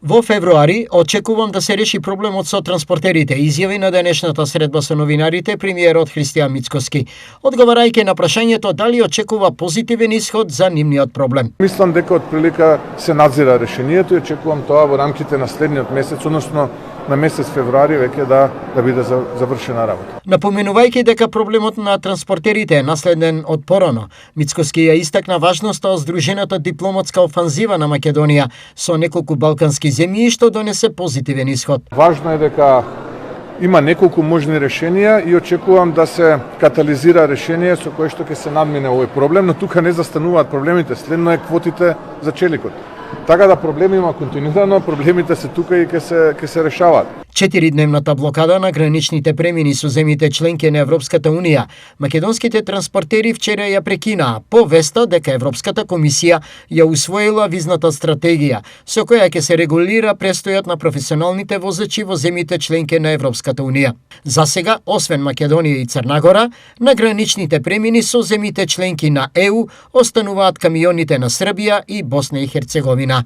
Во февруари очекувам да се реши проблемот со транспортерите, изјави на денешната средба со новинарите премиерот Христијан Мицкоски, одговарајќи на прашањето дали очекува позитивен исход за нивниот проблем. Мислам дека од прилика се надзира решението и очекувам тоа во рамките на следниот месец, односно на месец февруари веќе да биде завршена работа. Напоменувајќи дека проблемот на транспортерите е наследен од порано, Мицкоски ја истакна важноста од здружената дипломатска офанзива на Македонија со неколку балкански земји што донесе позитивен исход. Важно е дека има неколку можни решенија и очекувам да се катализира решение со кое што ќе се надмине овој проблем, но тука не застануваат проблемите, следно е квотите за челикот. Така да проблеми има континуирано, проблемите се тука и ќе се решаваат. 4-дневната блокада на граничните премини со земјите членки на Европската Унија, македонските транспортери вчера ја прекинаа по веста дека Европската комисија ја усвоила визната стратегија, со која ќе се регулира престојот на професионалните возачи во земјите членки на Европската Унија. За сега, освен Македонија и Црна Гора, на граничните премини со земјите членки на ЕУ остануваат камионите на Србија и Босна и Херцеговина.